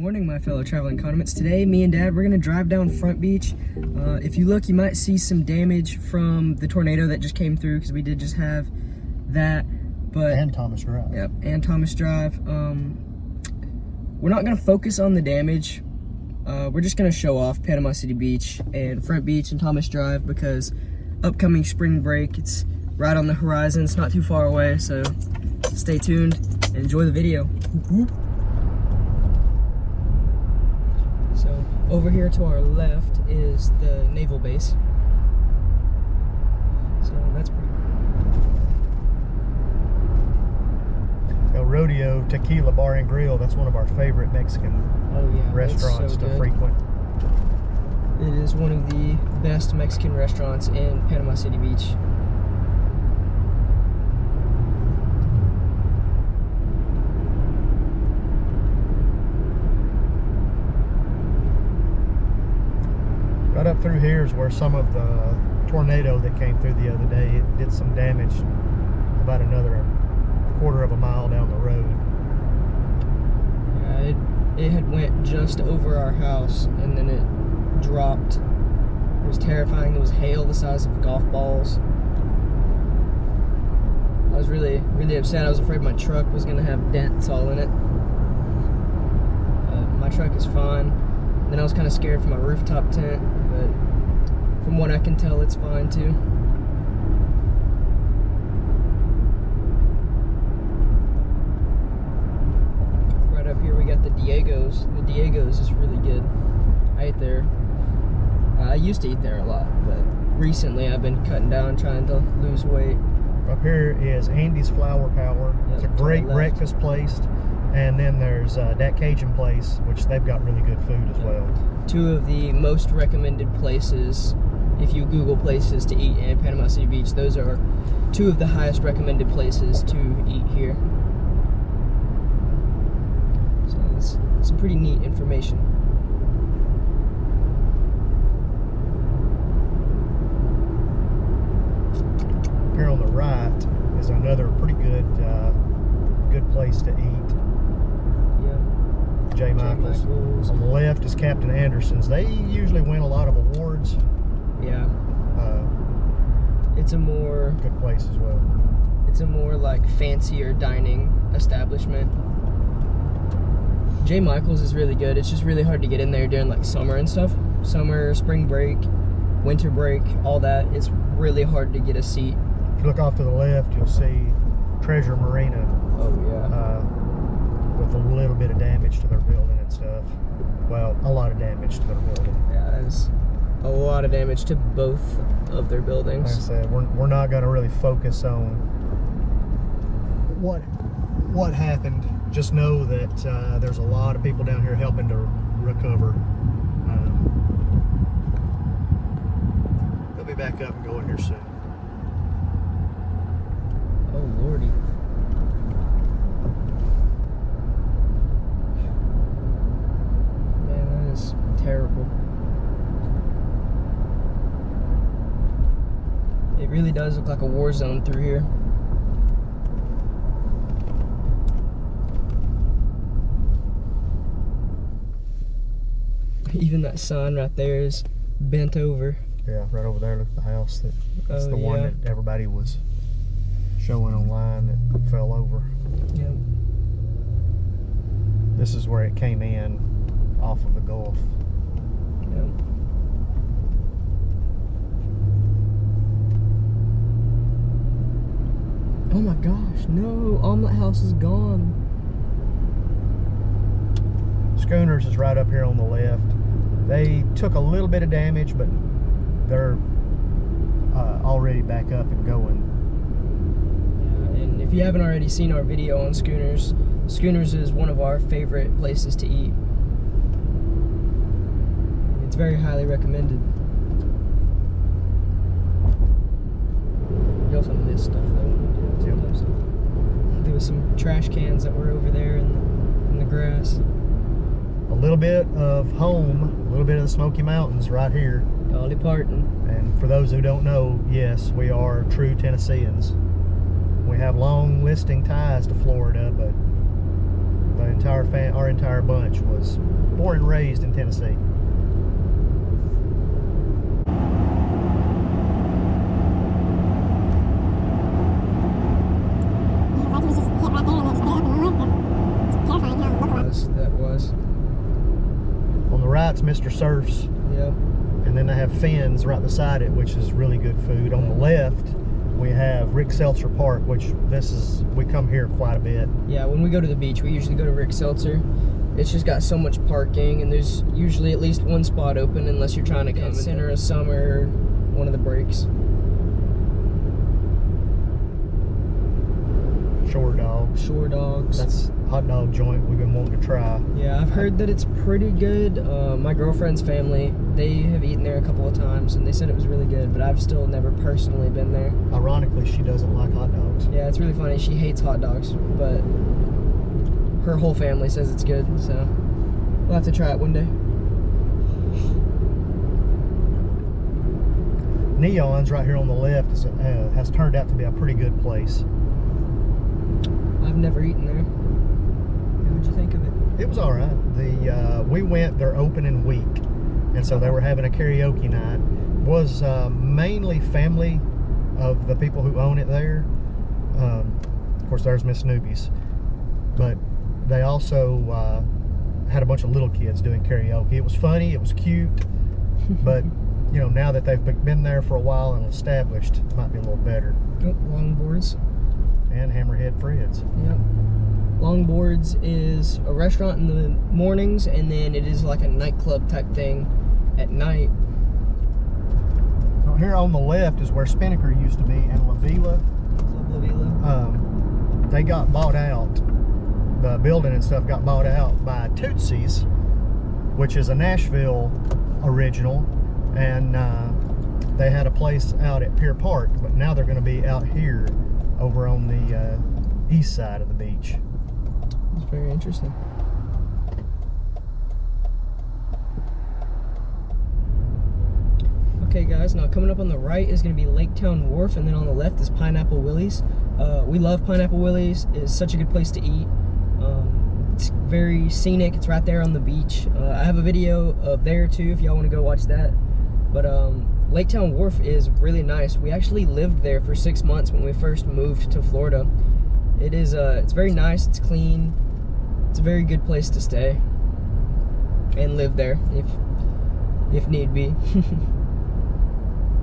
morning, my fellow traveling condiments. Today, me and Dad, we're gonna drive down Front Beach. If you look, you might see some damage from the tornado that just came through, because we did just have that. And Thomas Drive. Yep, and Thomas Drive. We're not gonna focus on the damage. We're just gonna show off Panama City Beach and Front Beach and Thomas Drive, because upcoming spring break, it's right on the horizon. It's not too far away, so stay tuned and enjoy the video. So over here to our left is the naval base. So that's pretty El Rodeo Tequila Bar and Grill. That's one of our favorite Mexican restaurants so to frequent. It is one of the best Mexican restaurants in Panama City Beach. Right up through here is where some of the tornado that came through the other day, it did some damage about another quarter of a mile down the road. Yeah, it had went just over our house and then it dropped. It was terrifying. There was hail the size of golf balls. I was really upset. I was afraid my truck was gonna have dents all in it. My truck is fine. Then I was kind of scared for my rooftop tent, but from what I can tell, it's fine too. Right up here we got the Diego's. The Diego's is really good. I ate there. I used to eat there a lot, but recently I've been cutting down, trying to lose weight. Up here is Andy's Flower Power. It's a great breakfast place. And then there's that Cajun place, which they've got really good food as well. Two of the most recommended places, if you Google places to eat in Panama City Beach, those are two of the highest recommended places to eat here. So it's some pretty neat information. Here on the right is another pretty good place to eat. J. Michael's. On the left is Captain Anderson's. They usually win a lot of awards. Yeah. It's a more good place as well. It's a more like fancier dining establishment. J. Michael's is really good. It's just really hard to get in there during like summer and stuff. Summer, spring break, winter break, all that. It's really hard to get a seat. If you look off to the left, you'll see Treasure Marina. Oh yeah. With a little bit of damage to their building and stuff. Well, a lot of damage to their building. Yeah, there's a lot of damage to both of their buildings. Like I said, we're not going to really focus on what happened. Just know that there's a lot of people down here helping to recover. They'll be back up and going here soon. Oh lordy. Terrible. It really does look like a war zone through here. Even that sign right there is bent over. Yeah, right over there, look at the house. That's the one that everybody was showing online that fell over. Yep. This is where it came in off of the Gulf. Oh my gosh, no, Omelet House is gone. Schooners is right up here on the left. They took a little bit of damage, but they're already back up and going. Yeah, and if you haven't already seen our video on Schooners, Schooners is one of our favorite places to eat. It's very highly recommended. You also missed stuff though. There was some trash cans that were over there in the grass. A little bit of home, a little bit of the Smoky Mountains right here. Dolly Parton. And for those who don't know, yes, we are true Tennesseans. We have long listing ties to Florida, but the entire our our entire bunch was born and raised in Tennessee. That was. On the right's Mr. Surf's. Yep. And then they have Finn's right beside it, which is really good food. On the left, we have Rick Seltzer Park, which we come here quite a bit. Yeah, when we go to the beach, we usually go to Rick Seltzer. It's just got so much parking, and there's usually at least one spot open unless you're trying to come in center of summer, one of the breaks. Shore Dogs. That's a hot dog joint we've been wanting to try. Yeah, I've heard that it's pretty good. My girlfriend's family, they have eaten there a couple of times, and they said it was really good, but I've still never personally been there. Ironically, she doesn't like hot dogs. Yeah, it's really funny. She hates hot dogs, but her whole family says it's good, so we'll have to try it one day. Neon's right here on the left has turned out to be a pretty good place. I've never eaten there. What'd you think of it? It was all right. We went their opening week, and so they were having a karaoke night. It was mainly family of the people who own it there. Of course, there's Miss Newbies, but they also had a bunch of little kids doing karaoke. It was funny. It was cute, but you know, now that they've been there for a while and established, it might be a little better. Oh, Longboards. And Hammerhead Fred's. Yep. Longboards is a restaurant in the mornings, and then it is like a nightclub type thing at night. So here on the left is where Spinnaker used to be, and La Villa. Club La Villa. They got bought out. The building and stuff got bought out by Tootsie's, which is a Nashville original, and they had a place out at Pier Park, but now they're going to be out here over on the east side of the beach. It's very interesting. Okay guys, now coming up on the right is going to be Lake Town Wharf, and then on the left is Pineapple Willie's. We love Pineapple Willie's. It's such a good place to eat. It's very scenic. It's right there on the beach. I have a video of there too if y'all want to go watch that. But Lake Town Wharf is really nice. We actually lived there for 6 months when we first moved to Florida. It is it's very nice, it's clean. It's a very good place to stay and live there if need be.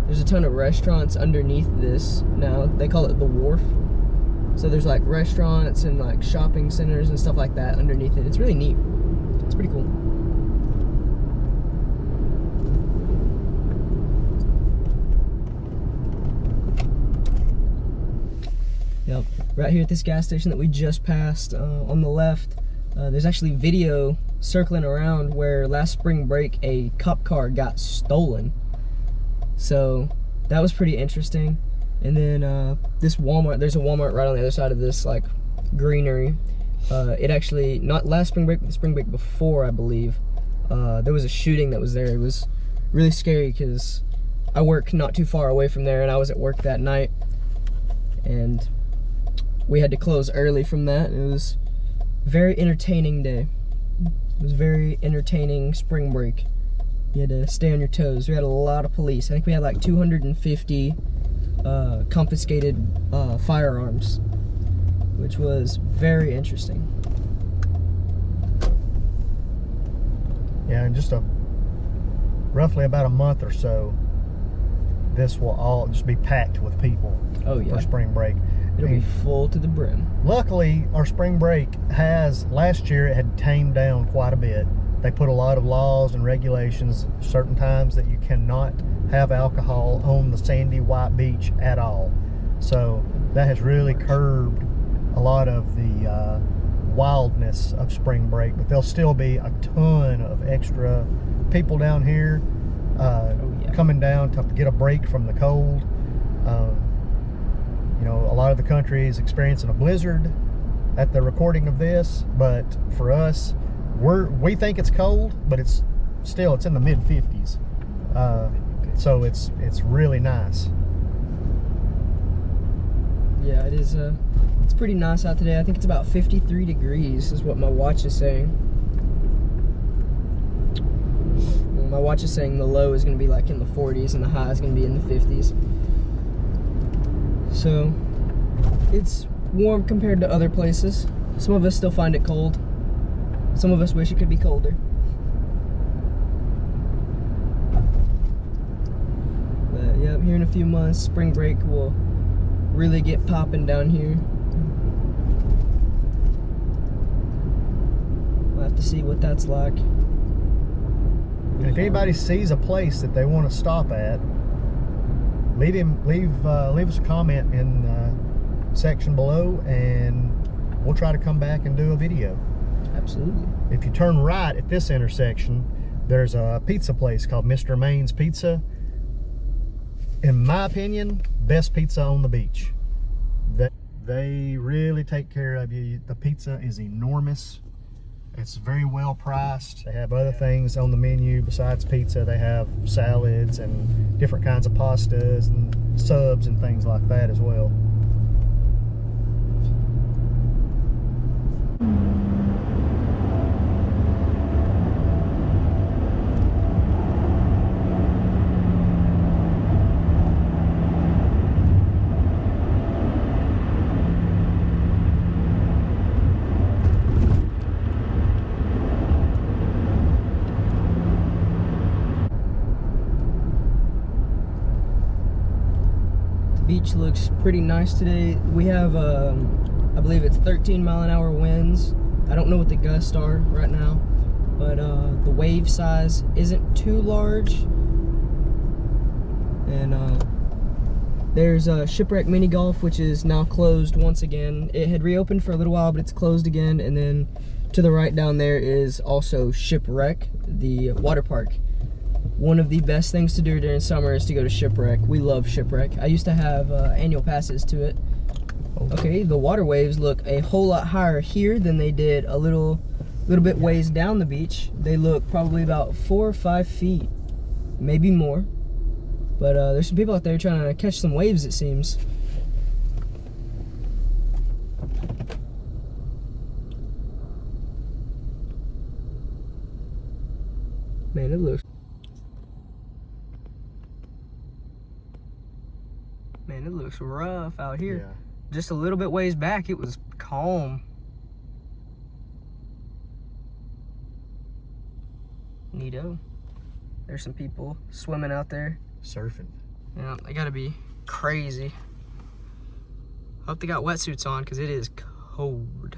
There's a ton of restaurants underneath this now. They call it the Wharf. So there's like restaurants and like shopping centers and stuff like that underneath it. It's really neat. It's pretty cool. Yep, right here at this gas station that we just passed, on the left, there's actually video circling around where last spring break a cop car got stolen. So that was pretty interesting. And then this Walmart, there's a Walmart right on the other side of this like greenery. It actually, not last spring break, but the spring break before, I believe, there was a shooting that was there. It was really scary because I work not too far away from there, and I was at work that night, and we had to close early from that. It was a very entertaining day. It was a very entertaining spring break. You had to stay on your toes. We had a lot of police. I think we had like 250 confiscated firearms, which was very interesting. Yeah, in just roughly about a month or so, this will all just be packed with people. Oh yeah, for spring break. It'll be full to the brim. Luckily, our spring break last year it had tamed down quite a bit. They put a lot of laws and regulations, certain times that you cannot have alcohol on the sandy white beach at all. So that has really curbed a lot of the wildness of spring break, but there'll still be a ton of extra people down here coming down to get a break from the cold. You know, a lot of the country is experiencing a blizzard at the recording of this, but for us, we think it's cold, but it's in the mid 50s. So it's really nice. Yeah, it is It's pretty nice out today. I think it's about 53 degrees is what my watch is saying. My watch is saying the low is going to be like in the 40s and the high is going to be in the 50s. So it's warm compared to other places. Some of us still find it cold. Some of us wish it could be colder. But yeah, here in a few months, spring break will really get popping down here. We'll have to see what that's like. And if anybody sees a place that they want to stop at, leave us a comment in the section below, and we'll try to come back and do a video. Absolutely. If you turn right at this intersection, there's a pizza place called Mr. Maine's Pizza. In my opinion, best pizza on the beach. They really take care of you. The pizza is enormous. It's very well priced. They have other things on the menu besides pizza. They have salads and different kinds of pastas and subs and things like that as well. Beach looks pretty nice today. We have I believe it's 13-mile-an-hour winds. I don't know what the gusts are right now, but the wave size isn't too large. And there's Shipwreck Mini Golf, which is now closed once again. It had reopened for a little while, but it's closed again. And then to the right down there is also Shipwreck, the water park. One of the best things to do during summer is to go to Shipwreck. We love Shipwreck. I used to have annual passes to it. Okay, the water waves look a whole lot higher here than they did a little bit ways down the beach. They look probably about 4 or 5 feet, maybe more. But there's some people out there trying to catch some waves, it seems. Man, it looks rough out here. Yeah. Just a little bit ways back, it was calm. Neato. There's some people swimming out there. Surfing. Yeah, they gotta be crazy. Hope they got wetsuits on because it is cold.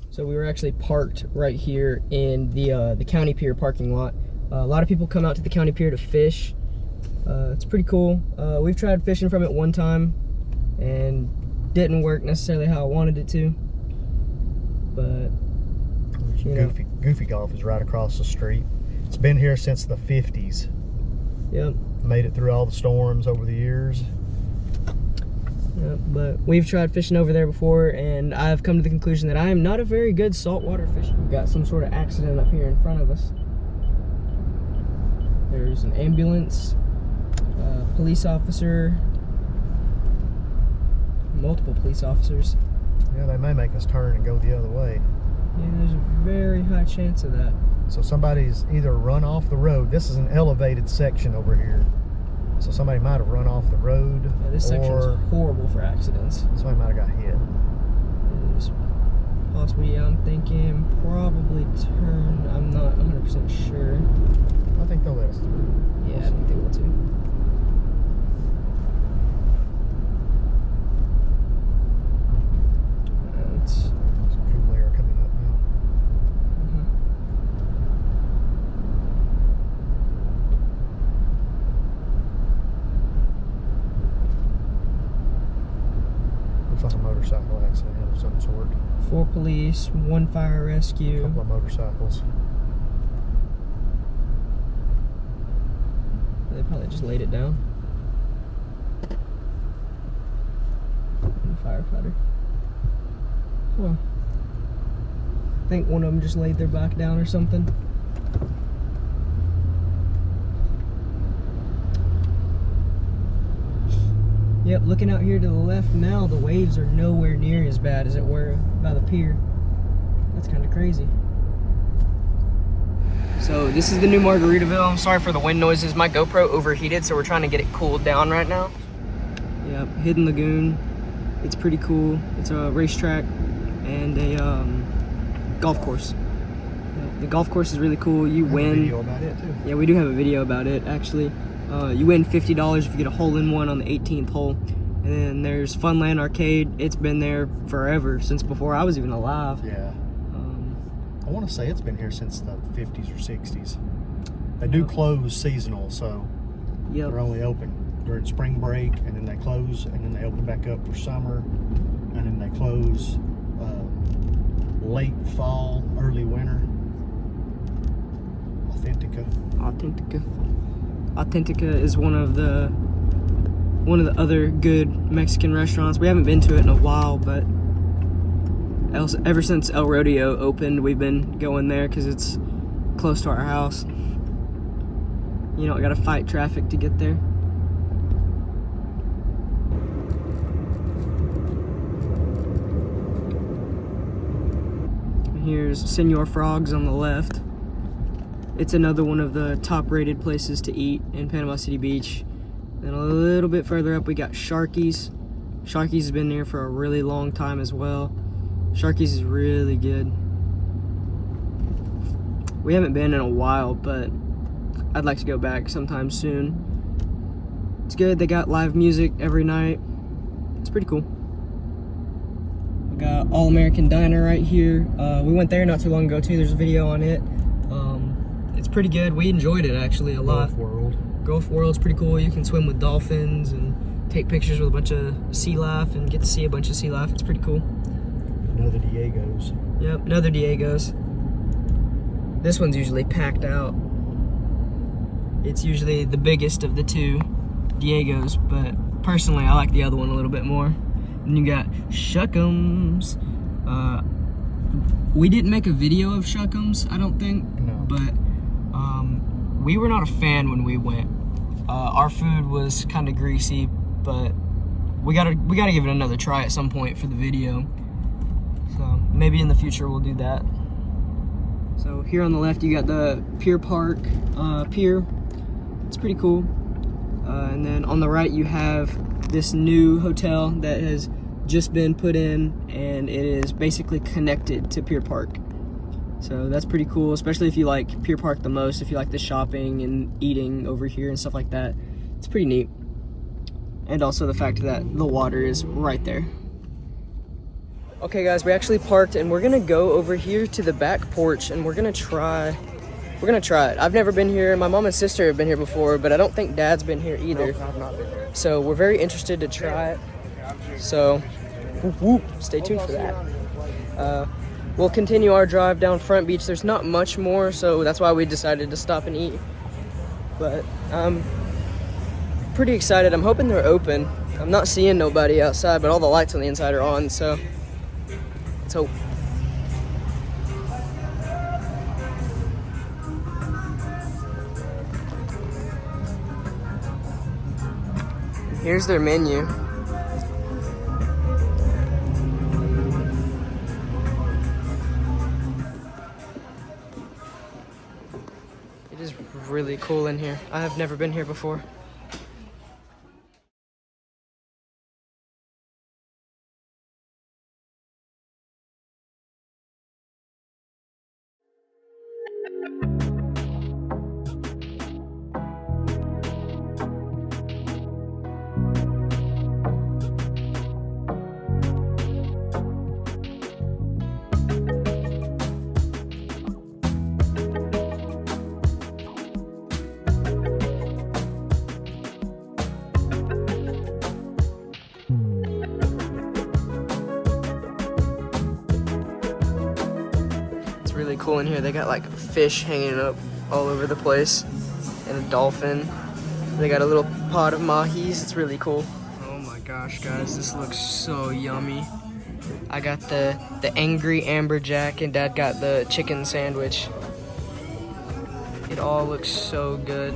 So we were actually parked right here in the county pier parking lot. A lot of people come out to the county pier to fish. It's pretty cool. We've tried fishing from it one time and didn't work necessarily how I wanted it to. But Goofy Golf is right across the street. It's been here since the 50s. Yep. Made it through all the storms over the years. Yep, but we've tried fishing over there before, and I've come to the conclusion that I am not a very good saltwater fisher. We've got some sort of accident up here in front of us. There's an ambulance, police officer, multiple police officers. Yeah, they may make us turn and go the other way. Yeah, there's a very high chance of that. So somebody's either run off the road. This is an elevated section over here. So somebody might have run off the road. Yeah, this section is horrible for accidents. Somebody might have got hit. It is possibly, I'm thinking probably turn. I'm not 100% sure. I think they'll let us through. Yeah, I think they will too. There's a cool air coming up now. Looks like a motorcycle accident of some sort. 4 police, 1 fire A rescue. couple of motorcycles. They probably just laid it down. And a firefighter. Huh. I think one of them just laid their back down or something. Yep, looking out here to the left now, the waves are nowhere near as bad as it were by the pier. That's kind of crazy. So this is the new Margaritaville. I'm sorry for the wind noises. My GoPro overheated, so we're trying to get it cooled down right now. Yep, Hidden Lagoon. It's pretty cool. It's a racetrack and a golf course. The golf course is really cool. You win. A video about it too. Yeah, we do have a video about it actually. You win $50 if you get a hole-in-one on the 18th hole. And then there's Funland Arcade. It's been there forever, since before I was even alive. Yeah. I want to say it's been here since the 50s or 60s. They do close seasonal, so they're only open during spring break, and then they close, and then they open back up for summer, and then they close late fall, early winter. Authentica is one of the other good Mexican restaurants. We haven't been to it in a while, but ever since El Rodeo opened, we've been going there because it's close to our house. You don't gotta fight traffic to get there. Here's Senor Frogs on the left. It's another one of the top-rated places to eat in Panama City Beach. Then a little bit further up, we got Sharky's. Sharky's has been there for a really long time as well. Sharky's is really good. We haven't been in a while, but I'd like to go back sometime soon. It's good. They got live music every night. It's pretty cool. We got All American Diner right here. We went there not too long ago too. There's a video on it. It's pretty good. We enjoyed it actually a lot. Gulf World's pretty cool. You can swim with dolphins and take pictures with a bunch of sea life and get to see a bunch of sea life. It's pretty cool. Another Diego's. Yep, another Diego's. This one's usually packed out. It's usually the biggest of the two Diego's, but personally I like the other one a little bit more. And you got Shuck'ems. We didn't make a video of Shuck'ems, I don't think. No. But we were not a fan when we went. Our food was kind of greasy, but we gotta give it another try at some point for the video. So maybe in the future we'll do that. So here on the left you got the Pier Park pier. It's pretty cool. And then on the right you have this new hotel that has just been put in, and it is basically connected to Pier Park. So that's pretty cool, especially if you like Pier Park the most, if you like the shopping and eating over here and stuff like that. It's pretty neat. And also the fact that the water is right there. Okay guys, we actually parked and we're gonna go over here to the back porch and we're gonna try it. I've never been here. My mom and sister have been here before, but I don't think Dad's been here either. Nope, I've not been here. So we're very interested to try it. So stay tuned for that. We'll continue our drive down Front Beach. There's not much more, so that's why we decided to stop and eat. But I'm pretty excited. I'm hoping they're open. I'm not seeing nobody outside, but all the lights on the inside are on, so let's hope. Here's their menu. It is really cool in here. I have never been here before. Really cool in here. They got like fish hanging up all over the place and a dolphin. They got a little pot of mahis. It's really cool. Oh my gosh guys, this looks so yummy. I got the angry amberjack and Dad got the chicken sandwich. It all looks so good.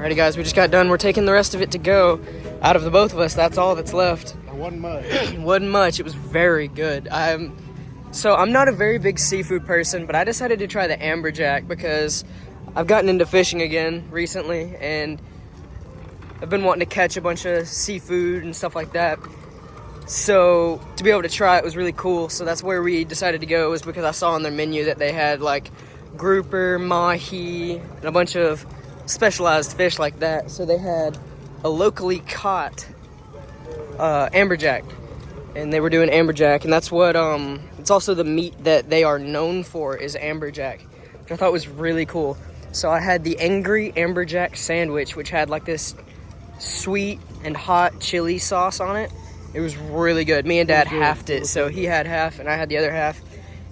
Alrighty guys, we just got done. We're taking the rest of it to go. Out of the both of us, that's all that's left. It wasn't much. It wasn't much. It was very good. So I'm not a very big seafood person, but I decided to try the amberjack because I've gotten into fishing again recently, and I've been wanting to catch a bunch of seafood and stuff like that. So to be able to try it was really cool. So that's where we decided to go, was because I saw on their menu that they had like grouper, mahi, and a bunch of specialized fish like that. So they had a locally caught amberjack, and they were doing amberjack, and that's what it's also the meat that they are known for, is amberjack, which I thought was really cool. So I had the angry amberjack sandwich, which had like this sweet and hot chili sauce on it. It was really good. Me and Dad halved it, so he had half and I had the other half.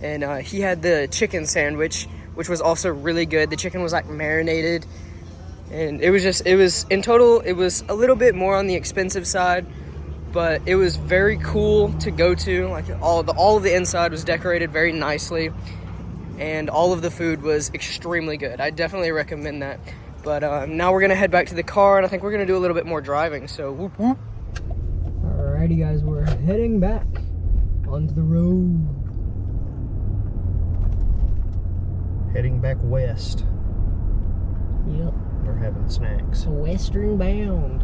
And he had the chicken sandwich, which was also really good. The chicken was like marinated, and it was in total, it was a little bit more on the expensive side, but it was very cool to go to. Like all of the inside was decorated very nicely, and all of the food was extremely good. I definitely recommend that. But now we're gonna head back to the car, and I think we're gonna do a little bit more driving, so whoop whoop. Alrighty guys, we're heading back onto the road. Heading back west. Yep. We're having snacks. Western bound.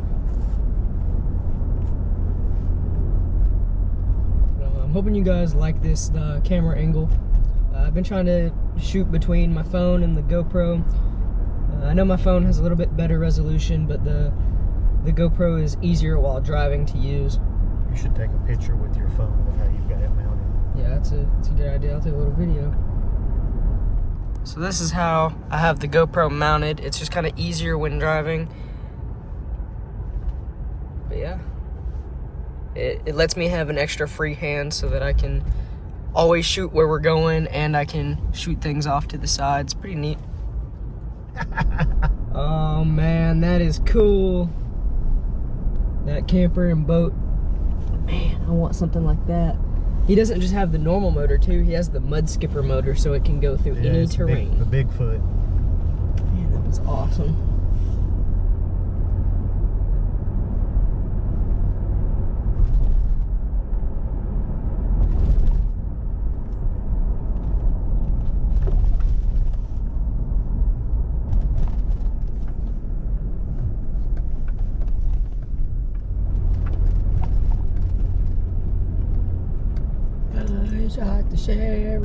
I'm hoping you guys like this camera angle. I've been trying to shoot between my phone and the GoPro. I know my phone has a little bit better resolution, but the GoPro is easier while driving to use. You should take a picture with your phone of how you've got it mounted. Yeah, that's a good idea. I'll take a little video. So this is how I have the GoPro mounted. It's just kind of easier when driving. But yeah, it lets me have an extra free hand so that I can always shoot where we're going, and I can shoot things off to the sides. Pretty neat. Oh man, that is cool. That camper and boat. Man, I want something like that. He doesn't just have the normal motor too, he has the mud skipper motor, so it can go through any terrain. The Bigfoot. Man, that was awesome. Shot the sheriff,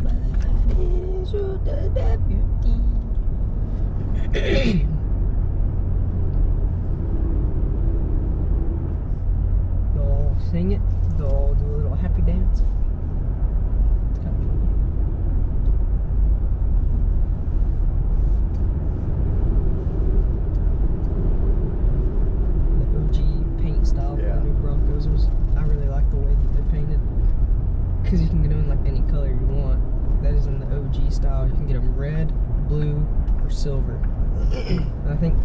but is you the deputy. They'll all sing it, they'll all do a little happy dance. It's kind of funny. The OG paint style for the new Broncos I really like the way that they're painted. Because you can get them in like any color you want. That is in the OG style. You can get them red, blue, or silver. And I think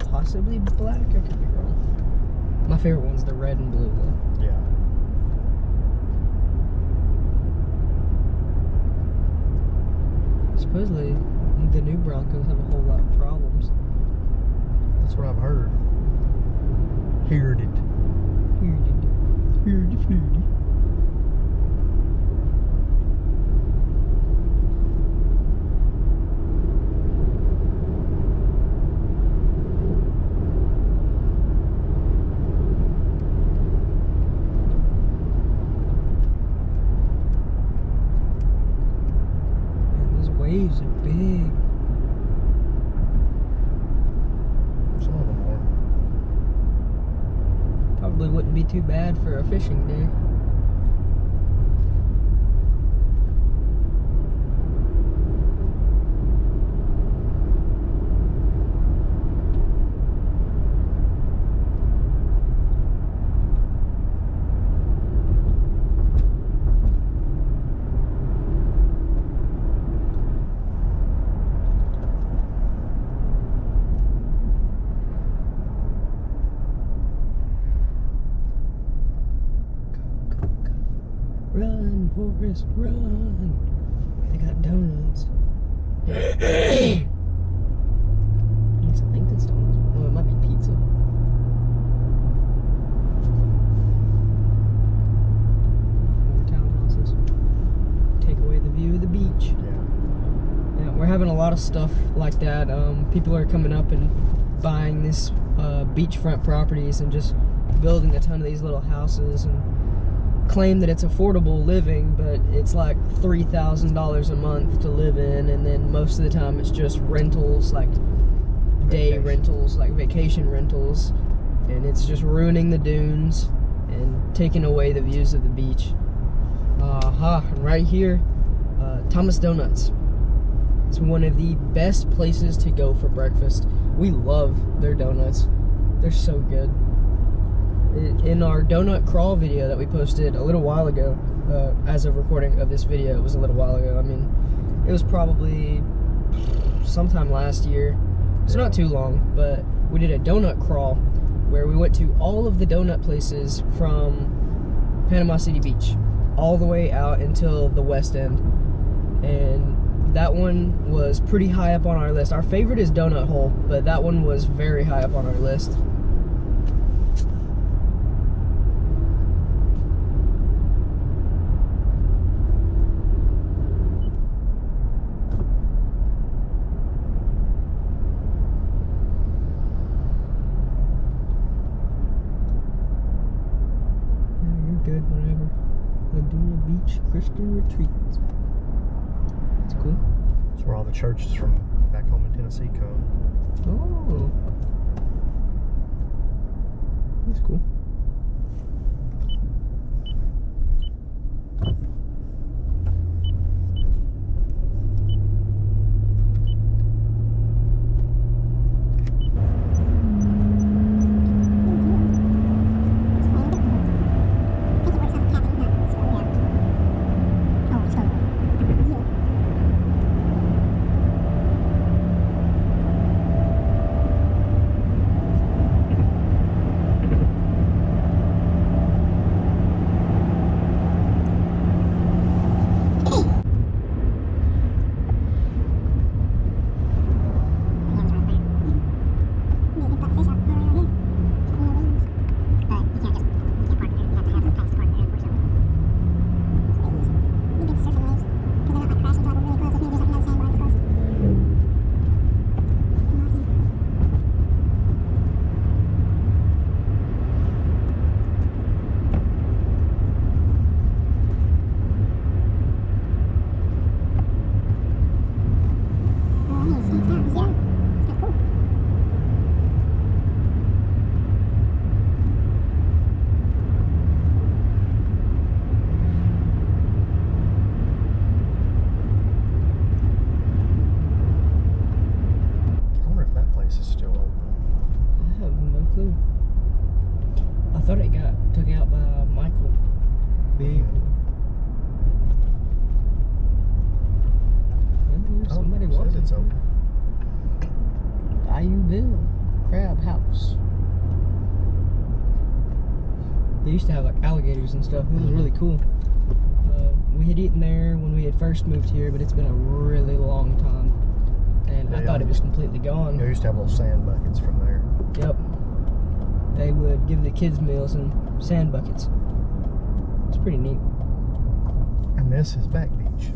possibly black. I could be wrong. My favorite one's the red and blue though. Yeah. Supposedly the new Broncos have a whole lot of problems. That's what I've heard. Heard it. Heard it. Waves are big. Some of them are. Probably wouldn't be too bad for a fishing day. Run, Forrest, run. They got donuts. of stuff like that. People are coming up and buying this beachfront properties and just building a ton of these little houses and claim that it's affordable living, but it's like $3,000 a month to live in, and then most of the time it's just rentals, like day rentals, like vacation rentals, and it's just ruining the dunes and taking away the views of the beach. And right here, Thomas Donuts. It's one of the best places to go for breakfast. We love their donuts. They're so good. In our donut crawl video that we posted a little while ago, as of recording of this video, it was a little while ago. I mean, it was probably sometime last year. It's not too long, but we did a donut crawl where we went to all of the donut places from Panama City Beach, all the way out until the west end. And that one was pretty high up on our list. Our favorite is Donut Hole, but that one was very high up on our list. Good, whatever. Lagoon Beach Christian Retreat. It's cool. It's where all the churches from back home in Tennessee come. Oh. That's cool. I thought it got took out by Michael. Big. Somebody says it's open. Bayou Bill Crab House. They used to have like alligators and stuff. It was really cool. We had eaten there when we had first moved here, but it's been a really long time. And I thought it was completely gone. They used to have little sand buckets from there. Yep. They would give the kids meals in sand buckets. It's pretty neat. And this is Back Beach.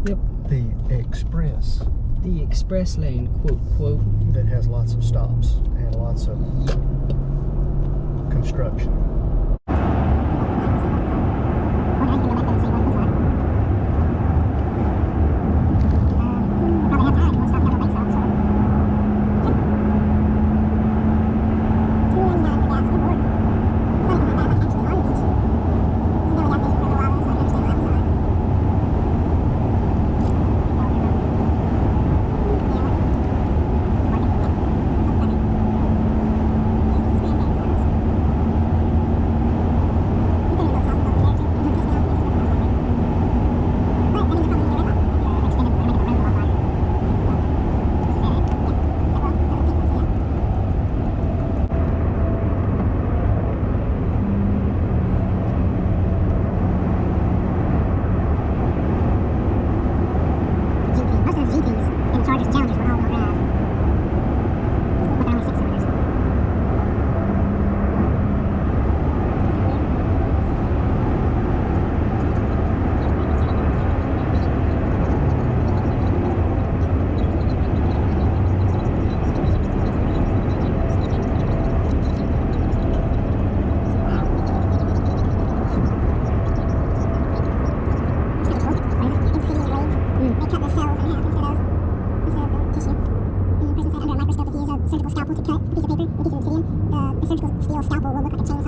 Yep. The express. The express lane, quote, quote. That has lots of stops and lots of construction. surgical scalpel to cut a piece of paper, a piece of obsidian. The surgical steel scalpel will look like a chainsaw.